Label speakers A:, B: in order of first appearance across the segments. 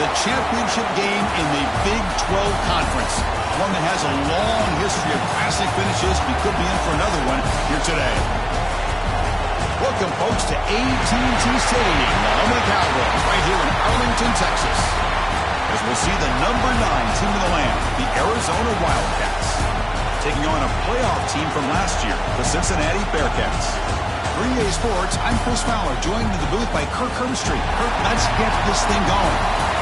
A: a championship game in the Big 12 Conference. One that has a long history of classic finishes. We could be in for another one here today. Welcome, folks, to AT&T Stadium, the home of the Cowboys, right here in Arlington, Texas. As we'll see the number 9 team in the land, the Arizona Wildcats, taking on a playoff team from last year, the Cincinnati Bearcats. Green Day Sports, I'm Chris Fowler, joined in the booth by Kirk Herbstreit. Kirk, let's get this thing going.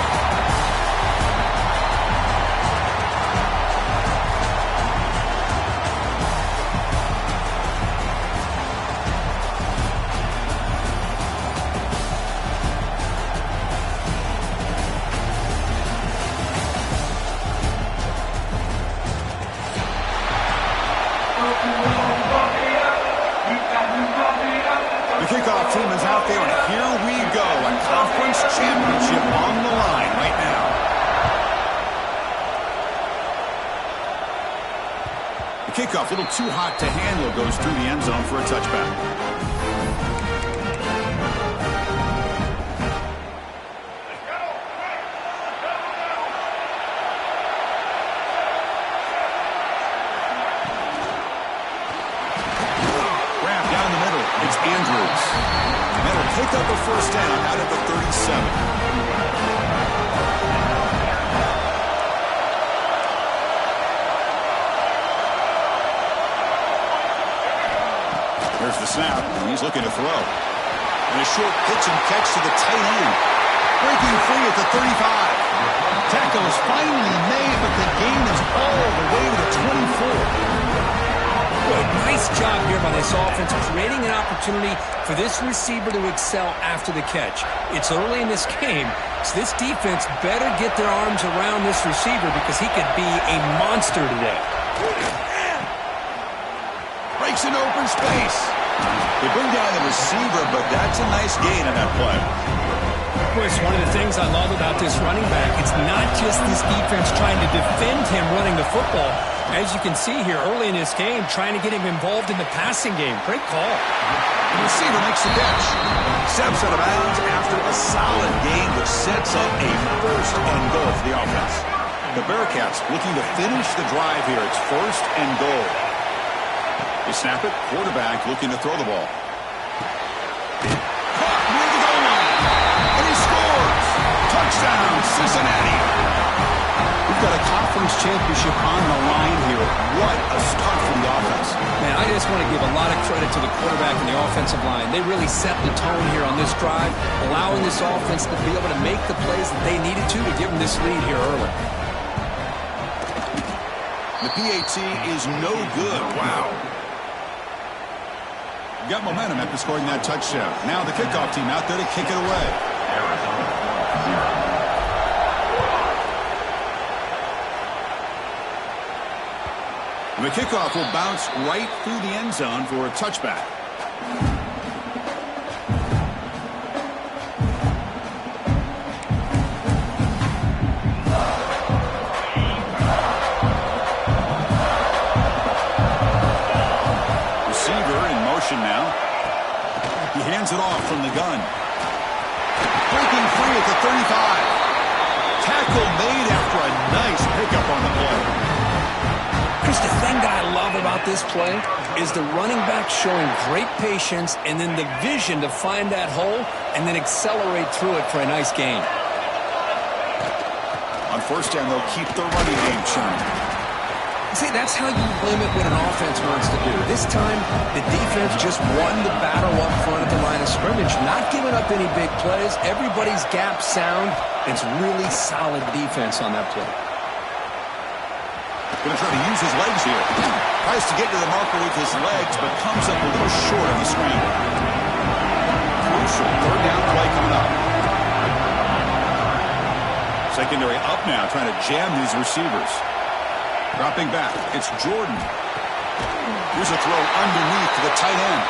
A: The kickoff team is out there, and here we go. A conference championship on the line right now. The kickoff, a little too hot to handle, goes through the end zone for a touchback. It's Andrews. And it'll pick up a first down out at the 37. There's the snap, and he's looking to throw. And a short pitch and catch to the tight end. Breaking free at the 35. Tackle is finally made, but the gain is all the way to the 24.
B: Boy, nice job here by this offense, creating an opportunity for this receiver to excel after the catch. It's early in this game, so this defense better get their arms around this receiver because he could be a monster today.
A: Breaks an open space. They bring down the receiver, but that's a nice gain in that play.
B: Of course, one of the things I love about this running back, it's not just this defense trying to defend him running the football. As you can see here early in this game, trying to get him involved in the passing game. Great call.
A: The receiver makes the catch. Steps out of bounds after a solid gain, which sets up a first and goal for the offense. The Bearcats looking to finish the drive here. It's first and goal. They snap it. Quarterback looking to throw the ball. Caught near the goal line. And he scores. Touchdown, Cincinnati. We've got a conference championship on the line here. What a start for the offense.
B: Man, I just want to give a lot of credit to the quarterback and the offensive line. They really set the tone here on this drive, allowing this offense to be able to make the plays that they needed to give them this lead here early.
A: The PAT is no good. Wow. Got momentum after scoring that touchdown. Now the kickoff team out there to kick it away. Arizona 0. The kickoff will bounce right through the end zone for a touchback. Receiver in motion now. He hands it off from the gun. Breaking free at the 35. Tackle made after a nice pickup on the play.
B: Chris, the thing that I love about this play is the running back showing great patience and then the vision to find that hole and then accelerate through it for a nice gain.
A: On first down, they'll keep the running game churning.
B: See, that's how you limit what an offense wants to do. This time, the defense just won the battle up front at the line of scrimmage, not giving up any big plays. Everybody's gap sound. It's really solid defense on that play.
A: Going to try to use his legs here. Tries to get to the marker with his legs, but comes up a little short on the scramble. Crucial third down play coming up. Secondary up now, trying to jam these receivers. Dropping back, it's Jordan. Here's a throw underneath to the tight end.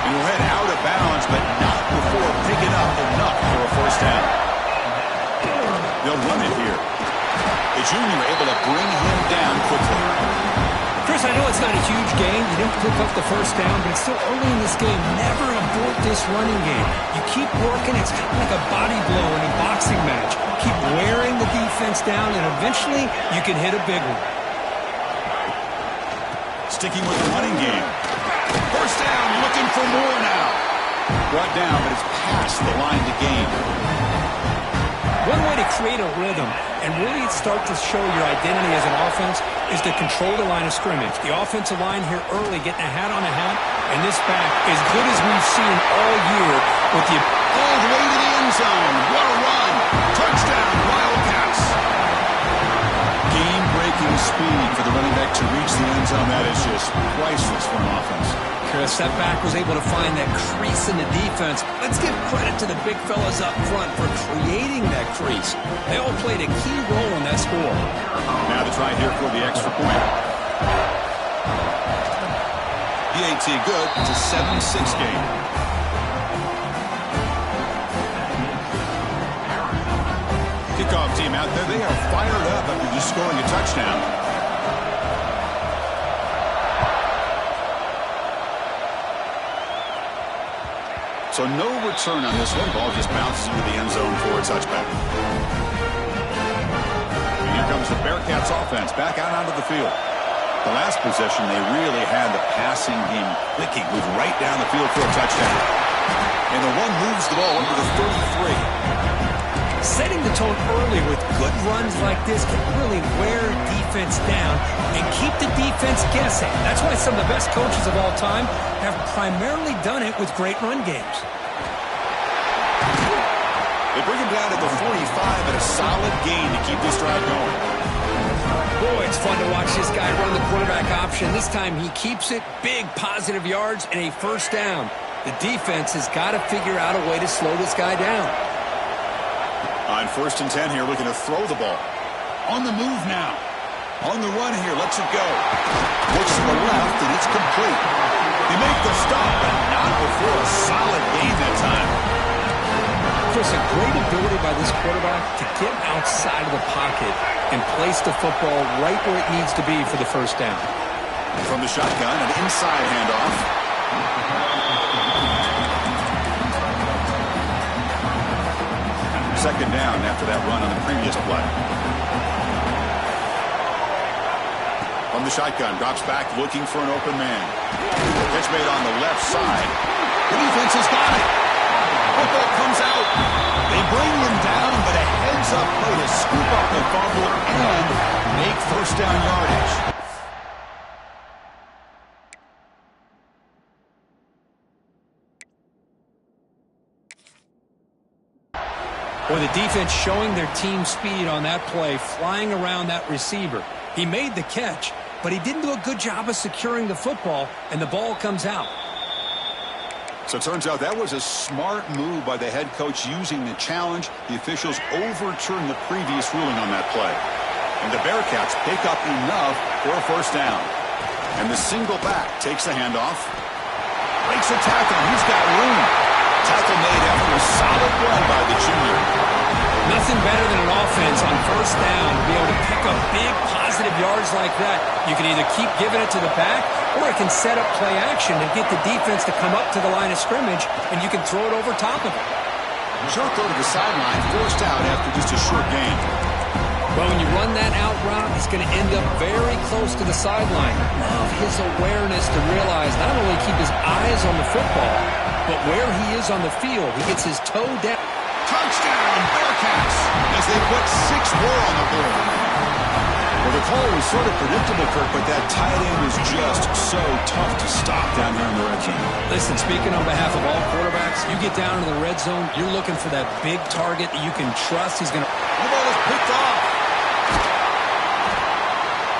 A: And he'll head out of bounds, but not before picking up enough for a first down. They'll run it here. The junior able to bring him down quickly.
B: Chris, I know it's not a huge gain. You didn't pick up the first down, but it's still early in this game. Never abort this running game. You keep working. It's kind of like a body blow in a boxing match. Keep wearing the defense down, and eventually you can hit a big one.
A: Sticking with the running game. First down, looking for more now. Brought down, but it's past the line to gain.
B: One way to create a rhythm and really start to show your identity as an offense is to control the line of scrimmage. The offensive line here early getting a hat on a hat, and this back as good as we've seen all year with the
A: all the way to the end zone. What a run. Touchdown, Wildcats. Game-breaking speed for the running back to reach the end zone. That is just priceless for an offense.
B: Chris, that back was able to find that crease in the defense. Let's give credit to the big fellas up front for creating that crease. They all played a key role in that score.
A: Now to try here for the extra point. PAT good. It's a 7-6 game. Kickoff team out there. They are fired up after just scoring a touchdown. So no return on this one. Ball just bounces into the end zone for a touchback. And here comes the Bearcats offense back out onto the field. The last possession, they really had the passing game clicking, moved right down the field for a touchdown. And the one moves the ball up to the 33.
B: Setting the tone early with good runs like this can really wear defense down and keep the defense guessing. That's why some of the best coaches of all time have primarily done it with great run games.
A: They bring him down at the 45 and a solid gain to keep this drive going.
B: Boy, it's fun to watch this guy run the quarterback option. This time he keeps it, big positive yards, and a first down. The defense has got to figure out a way to slow this guy down.
A: On 1st and 10 here, looking to throw the ball. On the move now. On the run here, lets it go. Looks to the left, and it's complete. They make the stop, but not before a solid gain that time.
B: Chris, a great ability by this quarterback to get outside of the pocket and place the football right where it needs to be for the first down.
A: From the shotgun, an inside handoff. Second down after that run on the previous play. From the shotgun, drops back looking for an open man. Catch made on the left side. The defense has got it. Football comes out. They bring him down, but a heads-up play to scoop up the fumble and make first down yardage.
B: Or the defense showing their team speed on that play, flying around that receiver. He made the catch, but he didn't do a good job of securing the football, and the ball comes out.
A: So it turns out that was a smart move by the head coach using the challenge. The officials overturned the previous ruling on that play. And the Bearcats pick up enough for a first down. And the single back takes the handoff. Breaks a tackle. He's got room. Tackle made after a solid run by the junior.
B: Nothing better than an offense on first down to be able to pick up big positive yards like that. You can either keep giving it to the back, or it can set up play action and get the defense to come up to the line of scrimmage, and you can throw it over top of it.
A: Short throw to the sideline, forced out after just a short gain.
B: Well, when you run that out route, he's going to end up very close to the sideline. Love his awareness to realize not only keep his eyes on the football, but where he is on the field. He gets his toe down.
A: Touchdown, Bearcats, as they put 6 more on the board. Well, the call was sort of predictable, Kirk, but that tight end is just so tough to stop down here in the red zone.
B: Listen, speaking on behalf of all quarterbacks, you get down in the red zone, you're looking for that big target that you can trust. He's going to...
A: The ball is picked off.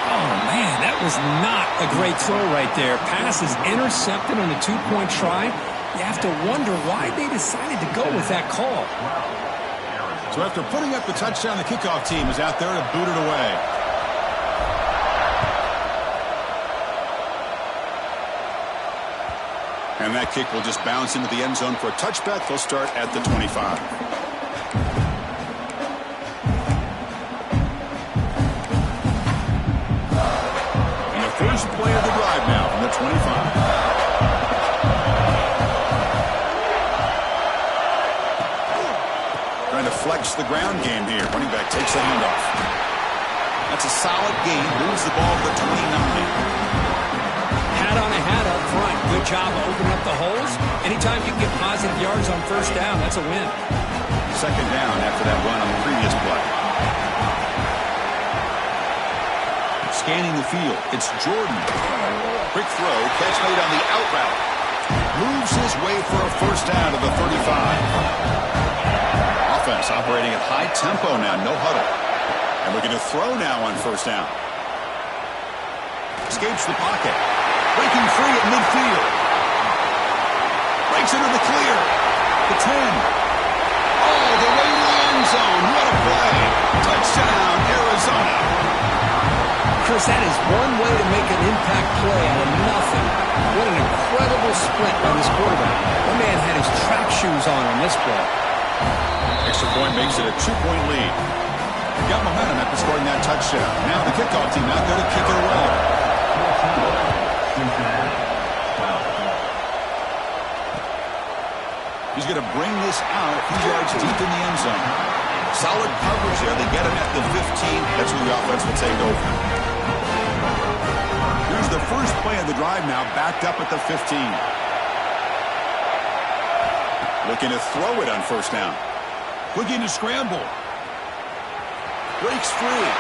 B: Oh, man, that was not a great throw right there. Pass is intercepted on the two-point try. You have to wonder why they decided to go with that call.
A: So after putting up the touchdown, the kickoff team is out there to boot it away. And that kick will just bounce into the end zone for a touchback. They'll start at the 25. And the first first play of the drive now from the 25. Trying to flex the ground game here. Running back takes the handoff. That's a solid gain. Moves the ball to the 29.
B: Hat on a hat up front. Good job of opening up the holes. Anytime you can get positive yards on first down, that's a win.
A: Second down after that run on the previous play. Scanning the field. It's Jordan. Quick throw. Catch made on the out route. Moves his way for a first down to the 35. Offense operating at high tempo now, no huddle. And looking to throw now on first down. Escapes the pocket. Breaking free at midfield. Breaks into the clear. The 10. All the way to the end zone. What a play. Touchdown, Arizona.
B: Chris, that is one way to make an impact play out of nothing. What an incredible sprint by this quarterback. One man had his track shoes on this play.
A: Extra point makes it a 2-point lead. Got momentum after scoring that touchdown. Now the kickoff team out there to kick it away. He's going to bring this out a few yards deep in the end zone. Solid coverage there. They get him at the 15. That's where the offense will take over. Here's the first play of the drive now, backed up at the 15. Looking to throw it on first down. Looking to scramble. Breaks free.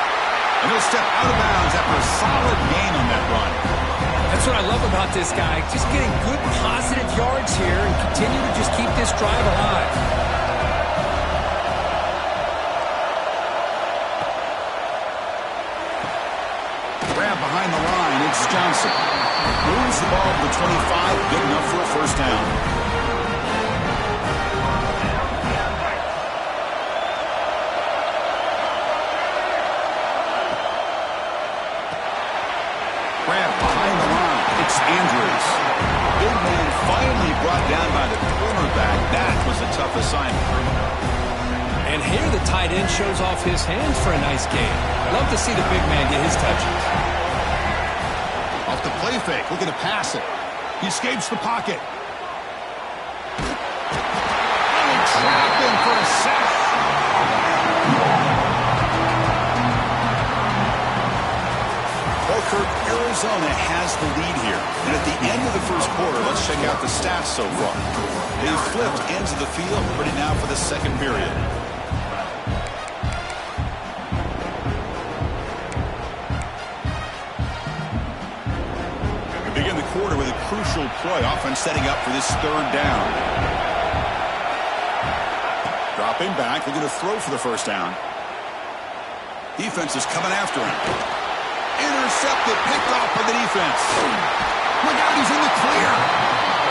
A: And he'll step out of bounds after a solid gain on that run.
B: That's what I love about this guy. Just getting good positive yards here and continue to just keep this drive alive.
A: Grab behind the line. It's Johnson. Moves the ball to the 25. Good enough for a first down. Andrews. Big man finally brought down by the cornerback. That was a tough assignment.
B: And here the tight end shows off his hands for a nice gain. Love to see the big man get his touches.
A: Off the play fake, looking to pass it. He escapes the pocket. And trapped him for a sack. Arizona has the lead here. And at the end of the first quarter, let's check out the stats so far. They flipped ends of the field, ready now for the second period. We begin the quarter with a crucial play. Offense setting up for this third down. Dropping back, looking to throw for the first down. Defense is coming after him. Intercepted, picked off by the defense. Look out, he's in the clear.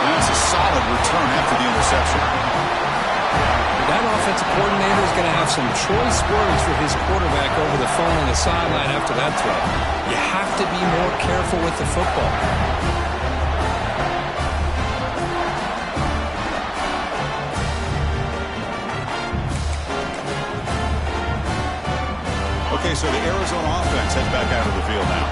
A: And that's a solid return after the interception.
B: That offensive coordinator is going to have some choice words for his quarterback over the phone on the sideline after that throw. You have to be more careful with the football.
A: Okay, so the Arizona offense heads back out of the field now.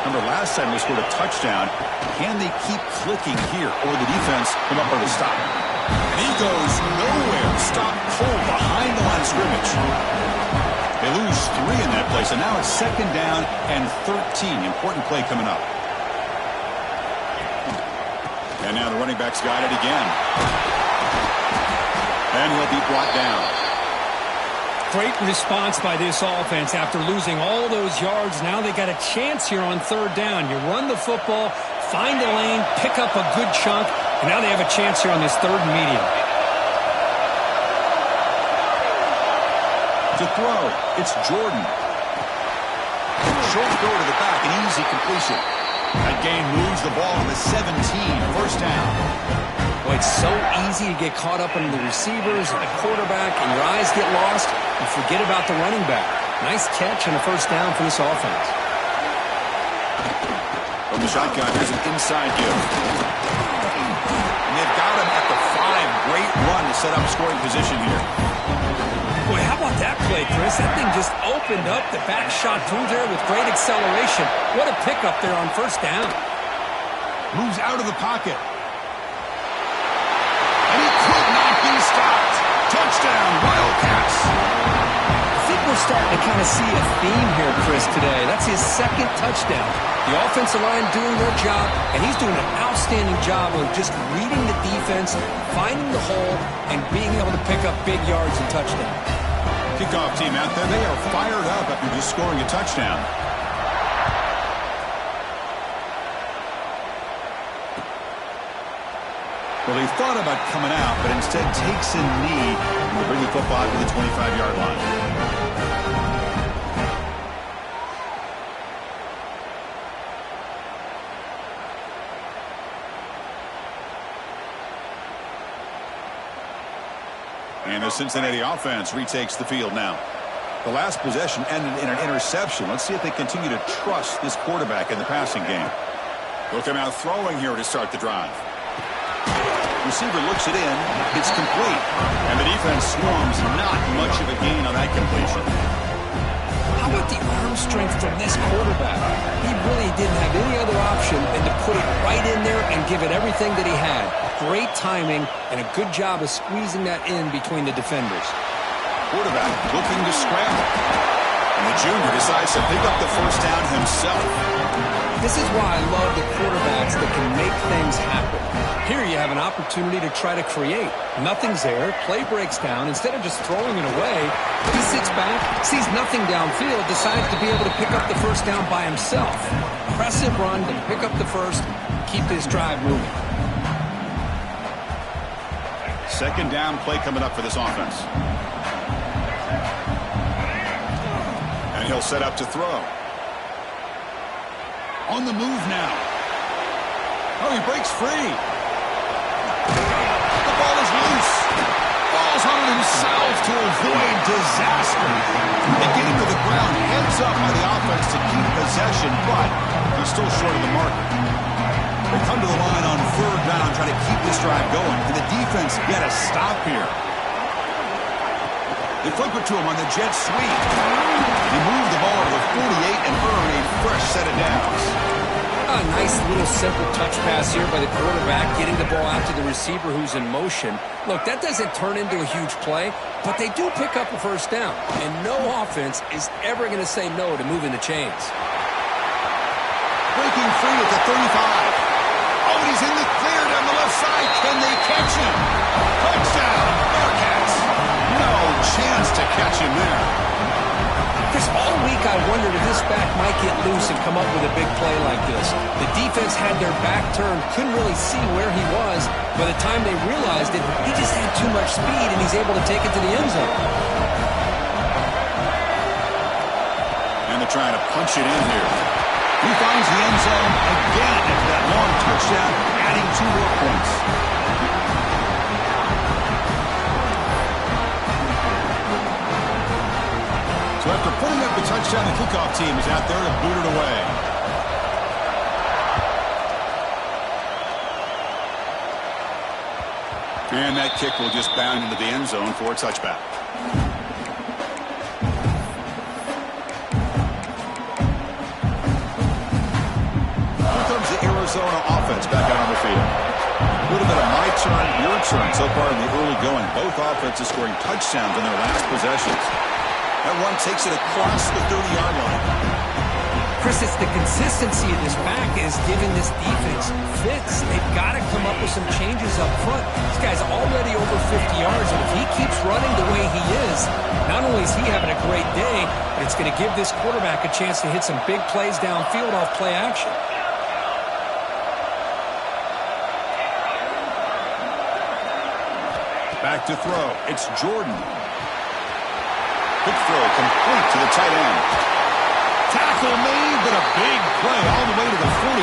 A: Remember, last time they scored a touchdown. Can they keep clicking here, or the defense come up with a stop? And he goes nowhere. Stop cold behind the line of scrimmage. They lose 3 in that play, so now it's second down and 13. Important play coming up. And now the running back's got it again. And he'll be brought down.
B: Great response by this offense after losing all those yards. Now they got a chance here on third down. You run the football, find a lane, pick up a good chunk, and now they have a chance here on this third and medium.
A: To throw, it's Jordan. Short throw to the back, an easy completion. That gain moves the ball to the 17, first down.
B: Boy, it's so easy to get caught up in the receivers and the quarterback, and your eyes get lost. You forget about the running back. Nice catch and a first down for this offense.
A: From the shotgun, here's an inside give. And they've got him at the 5. Great run to set up scoring position here.
B: Boy, how about that play, Chris? That thing just opened up. The back shot through there with great acceleration. What a pickup there on first down.
A: Moves out of the pocket. And he could not be stopped. Touchdown, Wildcats.
B: I think we're starting to kind of see a theme here, Chris, today. That's his second touchdown. The offensive line doing their job, and he's doing an outstanding job of just reading the defense, finding the hole, and being able to pick up big yards and touchdowns.
A: Kickoff team out there, they are fired up after just scoring a touchdown. Well, he thought about coming out, but instead takes a knee to bring the football to the 25-yard line. And the Cincinnati offense retakes the field now. The last possession ended in an interception. Let's see if they continue to trust this quarterback in the passing game. They'll come out throwing here to start the drive. Receiver looks it in. It's complete. And the defense swarms. Not much of a gain on that completion.
B: How about the arm strength from this quarterback? He really didn't have any other option than to put it right in there and give it everything that he had. Great timing and a good job of squeezing that in between the defenders.
A: Quarterback looking to scramble. And the junior decides to pick up the first down himself.
B: This is why I love the quarterbacks that can make things happen. Here you have an opportunity to try to create. Nothing's there. Play breaks down. Instead of just throwing it away, he sits back, sees nothing downfield, decides to be able to pick up the first down by himself. Impressive run to pick up the first, keep this drive moving.
A: Second down play coming up for this offense. And he'll set up to throw. On the move now. Oh, he breaks free. The ball is loose. Falls on himself to avoid disaster. They get him to the ground. Heads up by the offense to keep possession, but he's still short of the mark. They come to the line on third down, try to keep this drive going. And the defense get a stop here. They flip it to him on the jet sweep. He moved the ball to the 48 and earned a fresh set of downs.
B: A nice little simple touch pass here by the quarterback, getting the ball out to the receiver who's in motion. Look, that doesn't turn into a huge play, but they do pick up a first down. And no offense is ever going to say no to moving the chains.
A: Breaking free at the 35. Oh, and he's in the clear down the left side. Can they catch him? Touchdown, Bearcats. No chance to catch him there.
B: Chris, all week I wondered if this back might get loose and come up with a big play like this. The defense had their back turned, couldn't really see where he was. By the time they realized it, he just had too much speed, and he's able to take it to the end zone.
A: And they're trying to punch it in here. He finds the end zone again after that long touchdown, adding 2 more points. So after putting up the touchdown, the kickoff team is out there to boot it away. And that kick will just bound into the end zone for a touchback. Here comes the Arizona offense back out on the field. A little bit of my turn, your turn so far in the early going. Both offenses scoring touchdowns in their last possessions. That one takes it across the 30-yard line.
B: Chris, it's the consistency of this back is giving this defense fits. They've got to come up with some changes up front. This guy's already over 50 yards, and if he keeps running the way he is, not only is he having a great day, but it's going to give this quarterback a chance to hit some big plays downfield off play action.
A: Back to throw. It's Jordan. Quick throw complete to the tight end. Tackle made, but a big play all the way to the 48.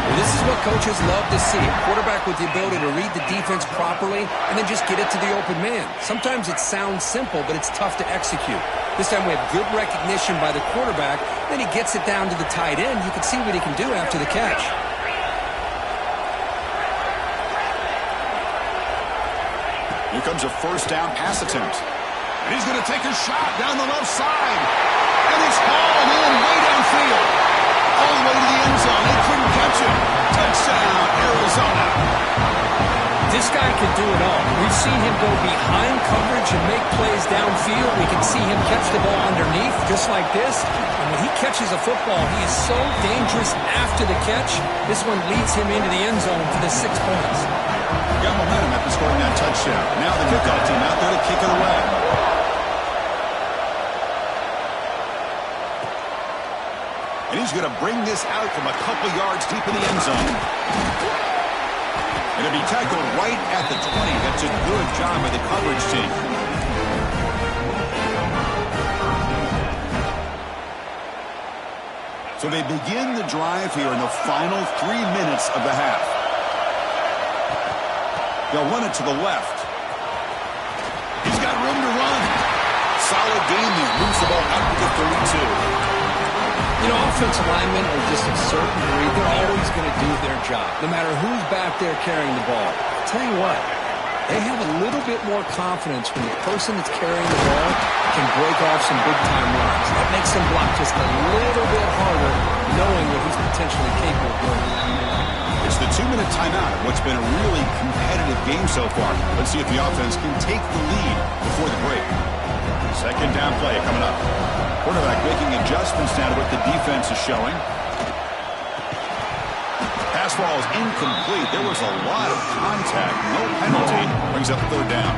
B: Well, this is what coaches love to see. A quarterback with the ability to read the defense properly and then just get it to the open man. Sometimes it sounds simple, but it's tough to execute. This time we have good recognition by the quarterback. Then he gets it down to the tight end. You can see what he can do after the catch.
A: Here comes a first down pass attempt. And he's going to take a shot down the left side. And it's hauled in way downfield. All the way to the end zone. They couldn't catch him. Touchdown, Arizona.
B: This guy can do it all. We've seen him go behind coverage and make plays downfield. We can see him catch the ball underneath, just like this. And when he catches a football, he is so dangerous after the catch. This one leads him into the end zone for the 6 points.
A: Got momentum after scoring that touchdown. Now the kickoff team out there to kick it away. And he's going to bring this out from a couple yards deep in the end zone. And it'll be tackled right at the 20. That's a good job by the coverage team. So they begin the drive here in the final 3 minutes of the half. They'll run it to the left. He's got room to run. Solid game there. Moves the ball out to the 32.
B: You know, offensive linemen are just a certain breed. They're always going to do their job, no matter who's back there carrying the ball. I'll tell you what, they have a little bit more confidence when the person that's carrying the ball can break off some big-time runs. That makes them block just a little bit harder, knowing what he's potentially capable of doing.
A: It's the 2-minute timeout of what's been a really competitive game so far. Let's see if the offense can take the lead before the break. Second down play coming up. Quarterback making adjustments now to what the defense is showing. Pass ball is incomplete. There was a lot of contact. No penalty. Brings up 3rd down.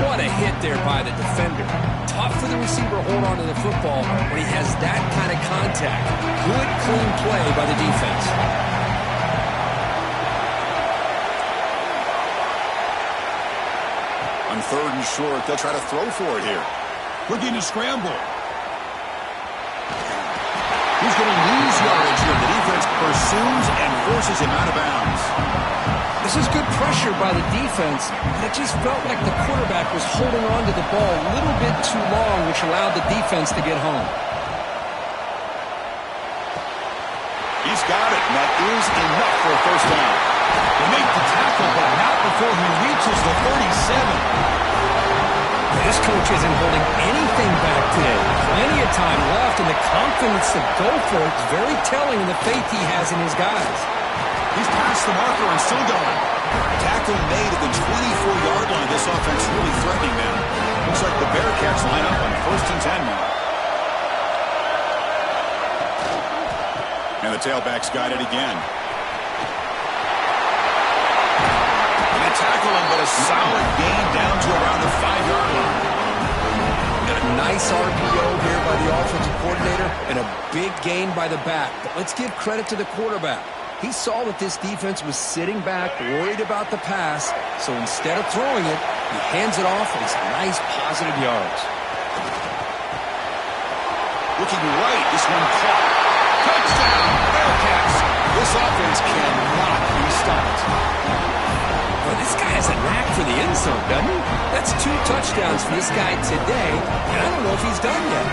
B: What a hit there by the defender. Tough for the receiver to hold on to the football when he has that kind of contact. Good, clean play by the defense.
A: On 3rd and short, they'll try to throw for it here. Looking to scramble. He's going to lose yardage here. The defense pursues and forces him out of bounds.
B: This is good pressure by the defense, but it just felt like the quarterback was holding on to the ball a little bit too long, which allowed the defense to get home.
A: He's got it, and that is enough for a 1st down. They make the tackle, but not before he reaches the 37.
B: This coach isn't holding anything back today. Plenty of time left, and the confidence to go for it is very telling in the faith he has in his guys.
A: He's past the marker and still going. Tackle made at the 24-yard line. This offense really threatening them. Looks like the Bearcats line up on 1st and 10 now. And the tailback's got it again. They tackle him, but a solid gain down to around the 5-yard line.
B: And a nice RPO here by the offensive coordinator and a big gain by the back. But let's give credit to the quarterback. He saw that this defense was sitting back, worried about the pass, so instead of throwing it, he hands it off and some nice positive yards.
A: Looking right, this one caught. Touchdown, Bearcats. This offense cannot be stopped.
B: Well, this guy has a knack for the end zone, doesn't he? That's 2 touchdowns for this guy today, and I don't know if he's done yet.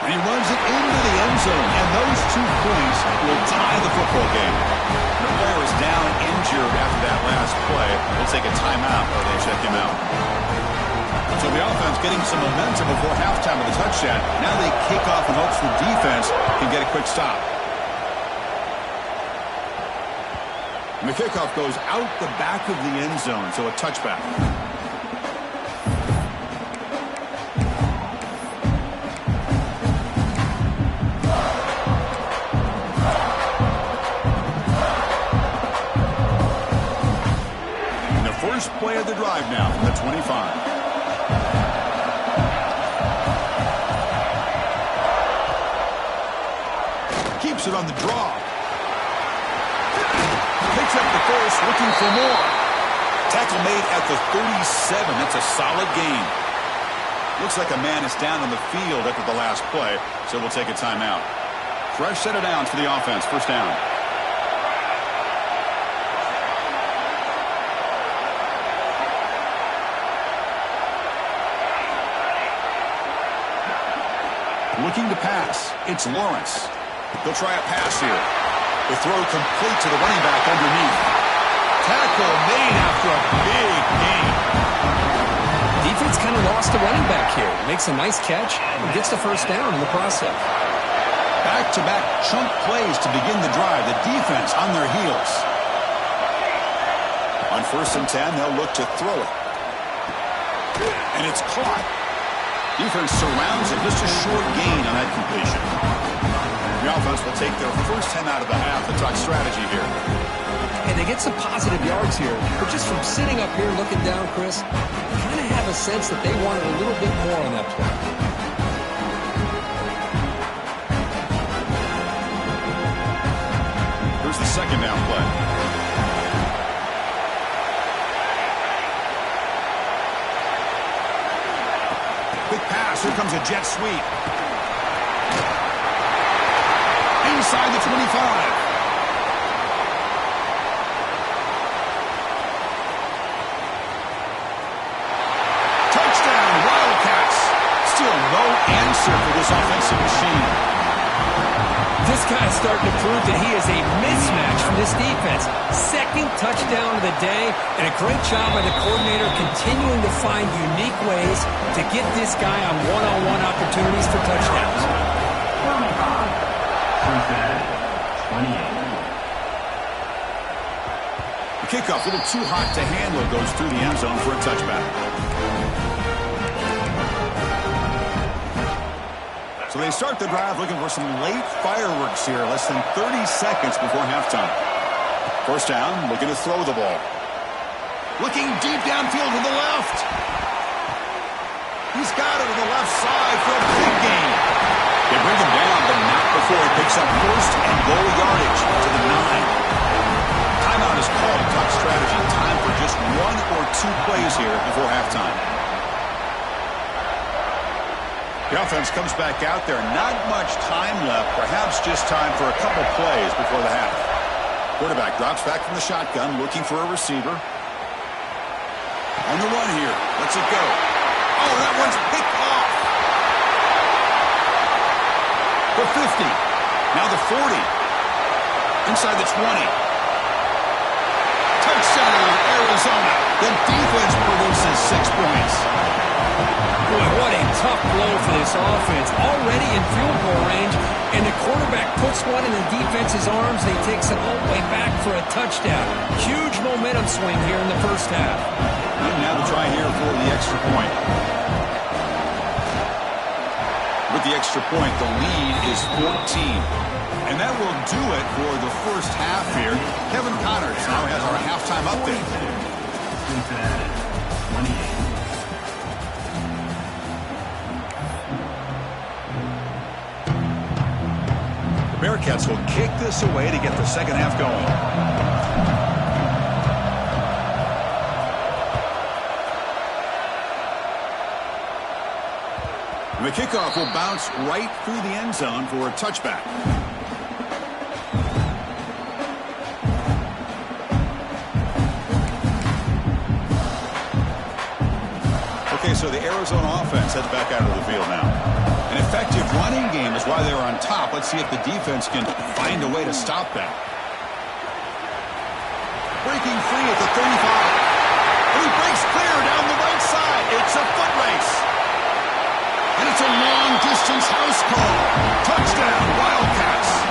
A: And he runs it into the end zone, and those 2 points will tie the football game. The player is down injured after that last play. They'll take a timeout or they check him out. So the offense getting some momentum before halftime of the touchdown. Now they kick off in hopes the defense can get a quick stop. And the kickoff goes out the back of the end zone, so a touchback. And the first play of the drive now from the 25. Keeps it on the draw. Picks up the first, looking for more. Tackle made at the 37. That's a solid gain. Looks like a man is down on the field after the last play, so we'll take a timeout. Fresh set of downs for the offense. 1st down. Looking to pass. It's Lawrence. He'll try a pass here. The throw complete to the running back underneath. Tackle made after a big gain.
B: Defense kind of lost a running back here. Makes a nice catch and gets the first down in the process.
A: Back-to-back chunk plays to begin the drive. The defense on their heels. On 1st and 10, they'll look to throw it. And it's caught. Defense surrounds it. Just a short gain on that completion. The offense will take their first 10 out of the half. The talk strategy here.
B: And they get some positive yards here. But just from sitting up here looking down, Chris, you kind of have a sense that they wanted a little bit more on that play.
A: Here's the second down play. Quick pass. Here comes a jet sweep. Inside the 25. Touchdown, Wildcats. Still no answer for this offensive machine.
B: This guy is starting to prove that he is a mismatch for this defense. Second touchdown of the day, and a great job by the coordinator continuing to find unique ways to get this guy on one-on-one opportunities for touchdowns.
A: The kickoff, a little too hot to handle, goes through the end zone for a touchback. So they start the drive looking for some late fireworks here, less than 30 seconds before halftime. First down, looking to throw the ball. Looking deep downfield to the left. He's got it to the left side for a big gain. They bring him down, but not before he picks up first and goal yardage to the 9. Timeout is called. Talk strategy. Time for just 1 or 2 plays here before halftime. The offense comes back out there. Not much time left. Perhaps just time for a couple plays before the half. Quarterback drops back from the shotgun, looking for a receiver. On the run here. Lets it go. Oh, that one's picked off. The 50. Now the 40. Inside the 20. Touchdown, Arizona. The defense produces 6 points.
B: Boy, what a tough blow for this offense. Already in field goal range, and the quarterback puts one in the defense's arms, and he takes it all the way back for a touchdown. Huge momentum swing here in the first half.
A: And now the try here for the extra point. With the extra point, the lead is 14. And that will do it for the first half here. Kevin Connors now has our halftime update. The Bearcats will kick this away to get the second half going. And the kickoff will bounce right through the end zone for a touchback. Okay, so the Arizona offense heads back out of the field now. An effective running game is why they're on top. Let's see if the defense can find a way to stop that. Breaking free at the 35. And he breaks clear down the right side. It's a foot race. And it's a long-distance house call. Touchdown, Wildcats.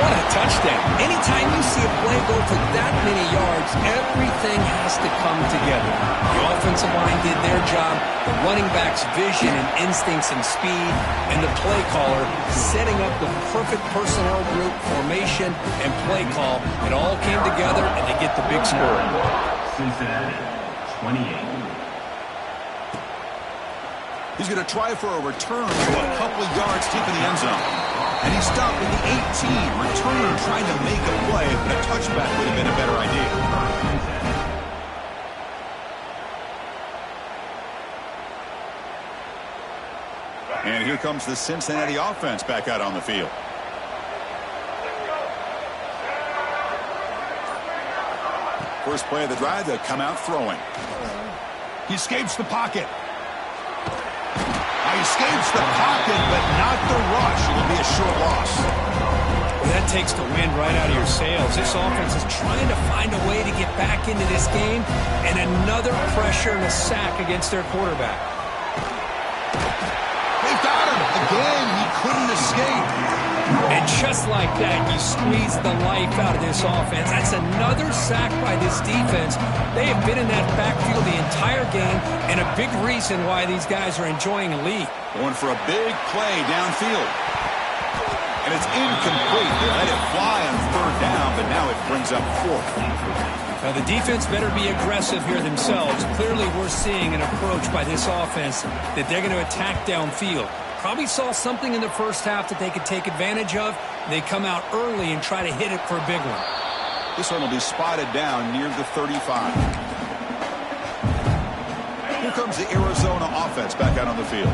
B: What a touchdown. Anytime you see a play go for that many yards, everything has to come together. The offensive line did their job, the running back's vision and instincts and speed, and the play caller setting up the perfect personnel group, formation, and play call. It all came together, and they get the big score.
C: Cincinnati, 28.
A: He's going to try for a return to a couple of yards deep in the end zone. And he stopped with the 18. Returner trying to make a play, but a touchback would have been a better idea. And here comes the Cincinnati offense back out on the field. First play of the drive, they'll come out throwing. He escapes the pocket. He escapes the pocket, but not the rush. It'll be a short loss.
B: That takes the wind right out of your sails. This offense is trying to find a way to get back into this game, and another pressure and a sack against their quarterback.
A: They got him. Again, he couldn't escape.
B: And just like that, you squeeze the life out of this offense. That's another sack by this defense. They have been in that backfield the entire game, and a big reason why these guys are enjoying a lead.
A: Going for a big play downfield. And it's incomplete. They let it fly on third down, but now it brings up fourth.
B: Now, the defense better be aggressive here themselves. Clearly, we're seeing an approach by this offense that they're going to attack downfield. Probably saw something in the first half that they could take advantage of. They come out early and try to hit it for a big one.
A: This one will be spotted down near the 35. Here comes the Arizona offense back out on the field.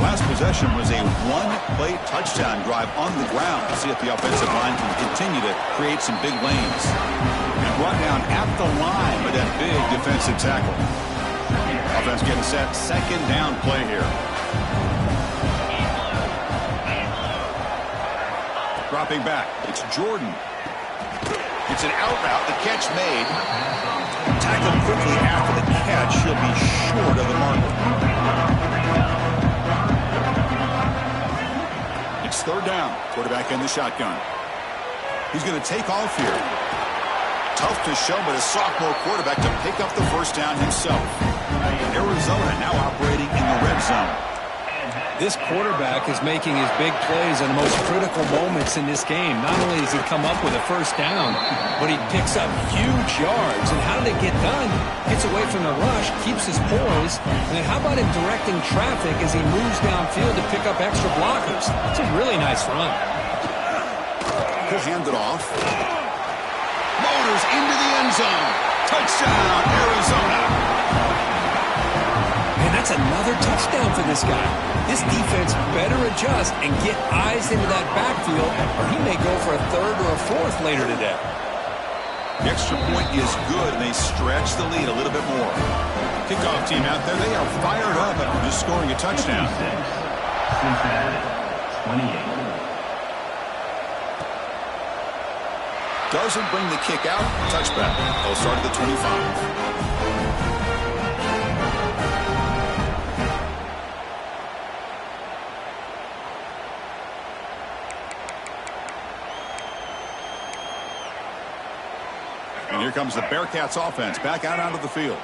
A: Last possession was a one-play touchdown drive on the ground. See if the offensive line can continue to create some big lanes. And brought down at the line by that big defensive tackle. Offense getting set. Second down play here. Dropping back. It's Jordan. It's an out route. The catch made. Tackled quickly after the catch. He'll be short of the marker. It's third down. Quarterback in the shotgun. He's going to take off here. Tough to show, but a sophomore quarterback to pick up the first down himself. Arizona now operating in the red zone.
B: This quarterback is making his big plays in the most critical moments in this game. Not only does he come up with a first down, but he picks up huge yards. And how did it get done? Gets away from the rush, keeps his poise, and then how about him directing traffic as he moves downfield to pick up extra blockers? It's a really nice run.
A: He'll hand it off. Motors into the end zone. Touchdown, Arizona.
B: And that's another touchdown for this guy. This defense better adjust and get eyes into that backfield, or he may go for a third or a fourth later today.
A: The extra point is good, and they stretch the lead a little bit more. Kickoff team out there, they are fired up after just scoring a touchdown.
C: Cincinnati, 28.
A: Doesn't bring the kick out. Touchback. They'll start at the 25. And here comes the Bearcats offense back out onto the field.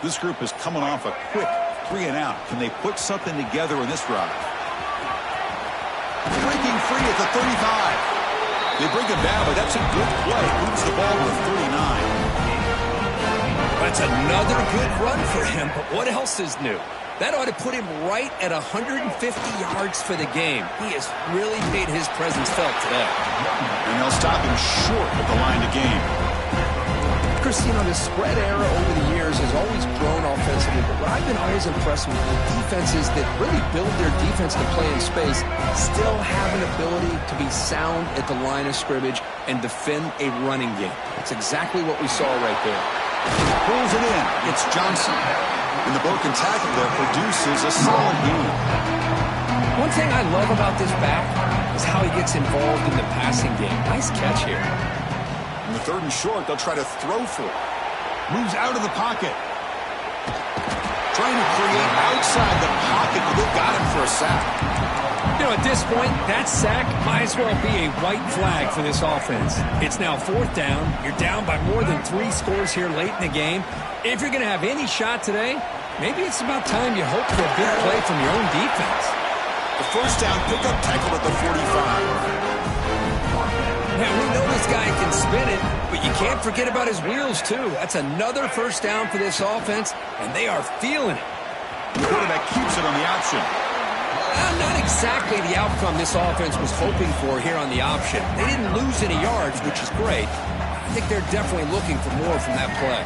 A: This group is coming off a quick 3 and out. Can they put something together in this drive? Breaking free at the 35. They bring him down, but that's a good play. Moves the ball to 39.
B: That's another good run for him, but what else is new? That ought to put him right at 150 yards for the game. He has really made his presence felt today.
A: And they'll stop him short at the line to gain.
B: Chris, you know, the spread era over the years has always grown offensively, but what I've been always impressed with defenses that really build their defense to play in space still have an ability to be sound at the line of scrimmage and defend a running game. It's exactly what we saw right there.
A: Pulls it in. It's Johnson. And the broken tackle there produces a solid game.
B: One thing I love about this back is how he gets involved in the passing game. Nice catch here.
A: In the third and short, they'll try to throw for it. Moves out of the pocket. Trying to create outside the pocket, but they've got him for a sack.
B: You know, at this point, that sack might as well be a white flag for this offense. It's now fourth down. You're down by more than 3 scores here late in the game. If you're going to have any shot today, maybe it's about time you hope for a big play from your own defense.
A: The first down pickup tackle at the 45.
B: Now, we know this guy can spin it, but you can't forget about his wheels, too. That's another first down for this offense, and they are feeling it.
A: The quarterback keeps it on the option.
B: Not exactly the outcome this offense was hoping for here on the option. They didn't lose any yards, which is great. I think they're definitely looking for more from that play.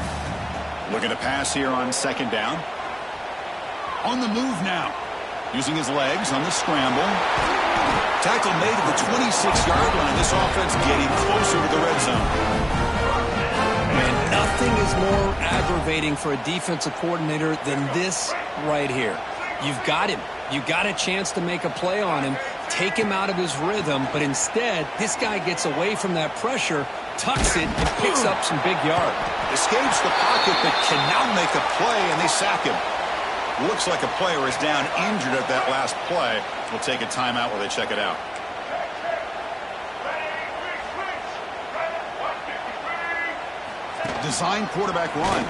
A: Looking to pass here on second down. On the move now. Using his legs on the scramble. Tackle made at the 26-yard line. This offense getting closer to the red zone.
B: And nothing is more aggravating for a defensive coordinator than this right here. You've got him. You got a chance to make a play on him, take him out of his rhythm, but instead, this guy gets away from that pressure, tucks it, and picks up some big yard.
A: Escapes the pocket, but can now make a play, and they sack him. Looks like a player is down injured at that last play. We'll take a timeout while they check it out. Design quarterback run.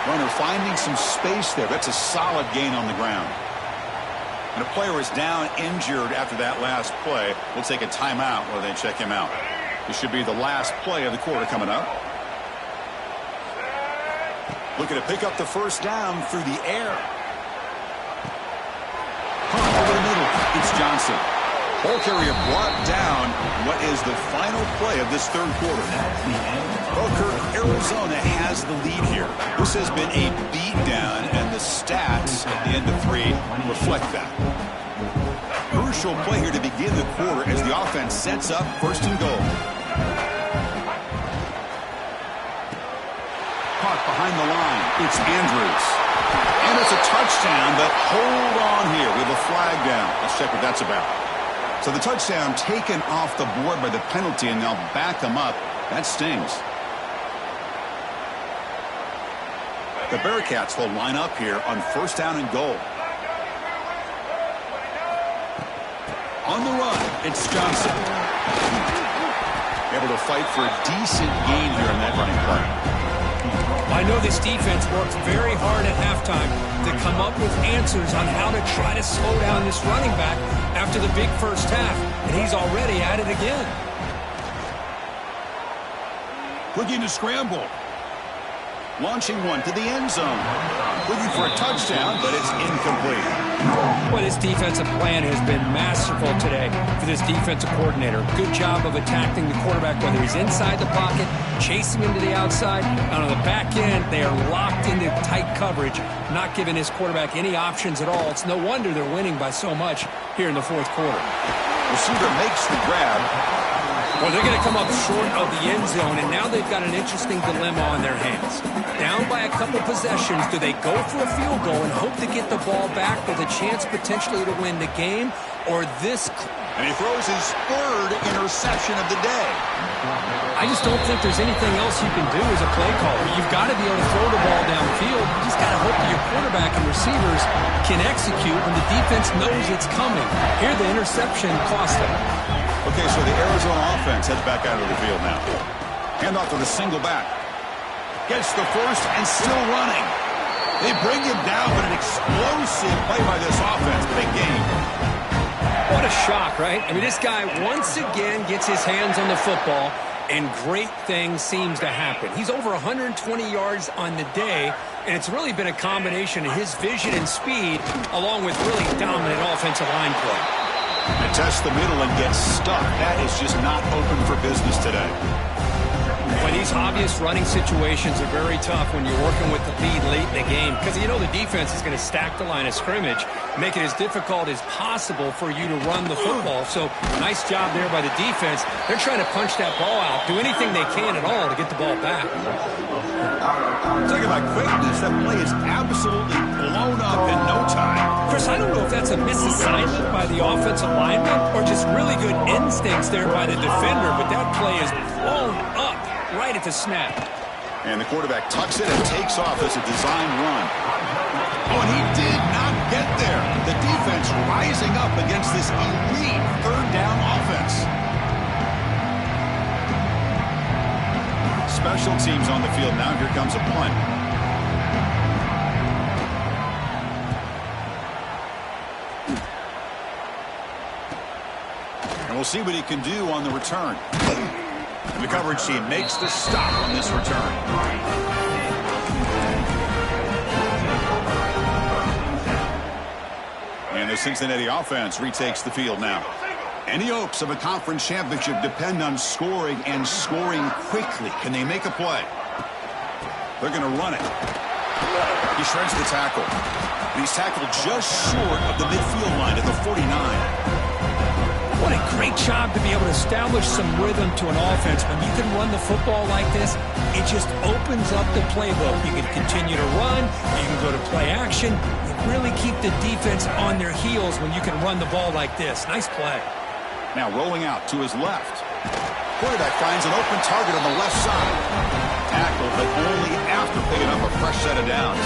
A: Runner finding some space there. That's a solid gain on the ground. And a player is down injured after that last play. We'll take a timeout while they check him out. This should be the last play of the quarter coming up. Looking to pick up the first down through the air. Punt over the middle. It's Johnson. Ball carrier brought down. What is the final play of this third quarter? Booker, Arizona has the lead here. This has been a beatdown, and the stats at the end of 3 reflect that. Crucial play here to begin the quarter as the offense sets up first and goal. Caught behind the line. It's Andrews. And it's a touchdown, but hold on here. We have a flag down. Let's check what that's about. So the touchdown taken off the board by the penalty, and they'll back them up. That stings. The Bearcats will line up here on first down and goal. On the run, it's Johnson. Able to fight for a decent gain here in that running play.
B: I know this defense worked very hard at halftime to come up with answers on how to try to slow down this running back after the big first half, and he's already at it again.
A: Looking to scramble. Launching one to the end zone. Looking for a touchdown, but it's incomplete.
B: Well, this defensive plan has been masterful today for this defensive coordinator. Good job of attacking the quarterback, whether he's inside the pocket, chasing him to the outside. And on the back end, they are locked into tight coverage, not giving his quarterback any options at all. It's no wonder they're winning by so much here in the fourth quarter.
A: Receiver makes the grab.
B: Well, they're going to come up short of the end zone, and now they've got an interesting dilemma on their hands. Down by a couple possessions, do they go for a field goal and hope to get the ball back with a chance potentially to win the game, or this?
A: And he throws his third interception of the day.
B: I just don't think there's anything else you can do as a play caller. You've got to be able to throw the ball downfield. You just got to hope that your quarterback and receivers can execute when the defense knows it's coming. Here, the interception cost them.
A: Okay, so the Arizona offense heads back out of the field now. Handoff to the single back. Gets the first and still running. They bring him down, but an explosive play by this offense. Big game.
B: What a shock, right? I mean, this guy once again gets his hands on the football, and great things seems to happen. He's over 120 yards on the day, and it's really been a combination of his vision and speed along with really dominant offensive line play.
A: And test the middle and get stuck. That is just not open for business today.
B: Well, these obvious running situations are very tough when you're working with the lead late in the game because you know the defense is going to stack the line of scrimmage, make it as difficult as possible for you to run the football. So nice job there by the defense. They're trying to punch that ball out, do anything they can at all to get the ball back.
A: Talking about quickness, that play is absolutely blown up in no time.
B: Chris, I don't know if that's a misassignment by the offensive lineman or just really good instincts there by the defender, but that play is blown up right at the snap.
A: And the quarterback tucks it and takes off as a design run. Oh, and he did not get there. The defense rising up against this elite third down offense. Special teams on the field now. Here comes a punt. And we'll see what he can do on the return. And the coverage team makes the stop on this return. And the Cincinnati offense retakes the field now. Any hopes of a conference championship depend on scoring and scoring quickly. Can they make a play? They're going to run it. He shreds the tackle. And he's tackled just short of the midfield line at the 49.
B: What a great job to be able to establish some rhythm to an offense. When you can run the football like this, it just opens up the playbook. You can continue to run. You can go to play action. You really keep the defense on their heels when you can run the ball like this. Nice play.
A: Now rolling out to his left. Quarterback finds an open target on the left side. Tackle, but only after picking up a fresh set of downs.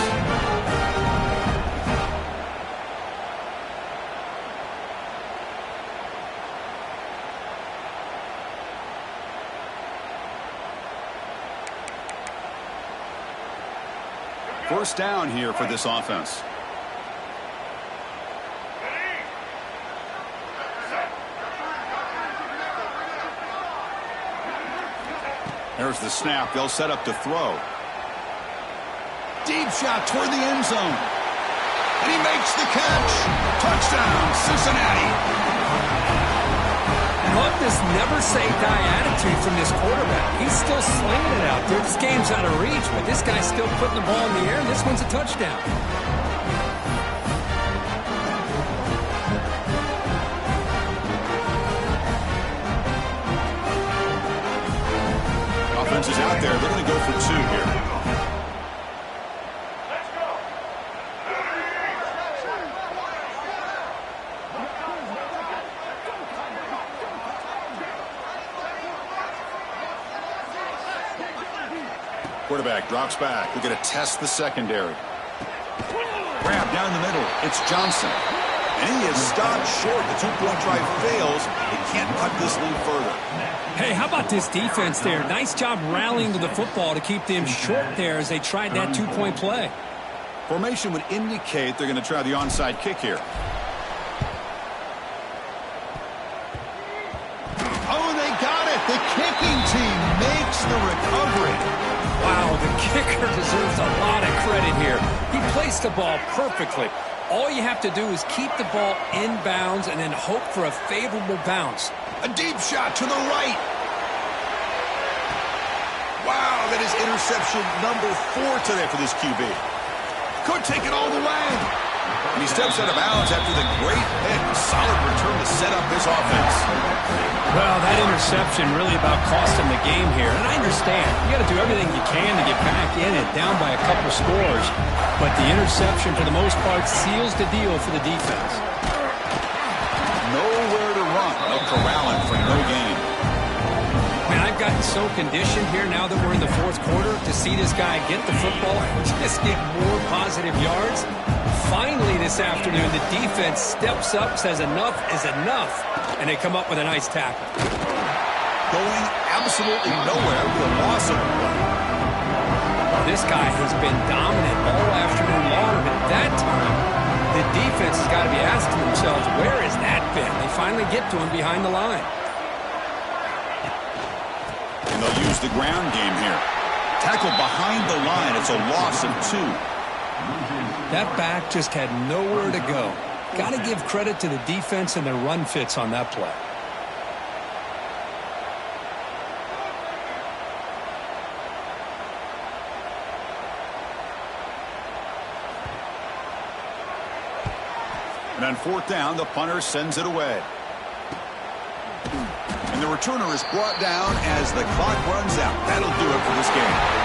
A: First down here for this offense. There's the snap. They'll set up to throw. Deep shot toward the end zone. And he makes the catch. Touchdown, Cincinnati.
B: Love this never-say-die attitude from this quarterback. He's still slinging it out there. This game's out of reach, but this guy's still putting the ball in the air, and this one's a touchdown.
A: Offense is out there. They're going to go for two here. Quarterback drops back. We're going to test the secondary. Grab down the middle. It's Johnson. And he is stopped short. The two-point try fails. They can't cut this lead further.
B: Hey, how about this defense there? Nice job rallying to the football to keep them short there as they tried that two-point play.
A: Formation would indicate they're going to try the onside kick here. Oh, they got it. The kicking team makes the recovery.
B: Wow, the kicker deserves a lot of credit here. He placed the ball perfectly. All you have to do is keep the ball in bounds and then hope for a favorable bounce.
A: A deep shot to the right. Wow, that is interception number 4 today for this QB. Could take it all the way. And he steps out of bounds after the great hit. Solid return to set up his offense.
B: Well, that interception really about cost him the game here. And I understand. You got to do everything you can to get back in it, down by a couple scores. But the interception, for the most part, seals the deal for the defense.
A: Nowhere to run. No corralling for no gain.
B: Man, I've gotten so conditioned here now that we're in the fourth quarter to see this guy get the football and just get more positive yards. Finally this afternoon, the defense steps up, says enough is enough, and they come up with a nice tackle.
A: Going absolutely nowhere with a loss of one.
B: This guy has been dominant all afternoon long, but that time, the defense has got to be asking themselves, where has that been? They finally get to him behind the line.
A: And they'll use the ground game here. Tackle behind the line. It's a loss of 2.
B: That back just had nowhere to go. Got to give credit to the defense and their run fits on that play.
A: And on fourth down, the punter sends it away. And the returner is brought down as the clock runs out. That'll do it for this game.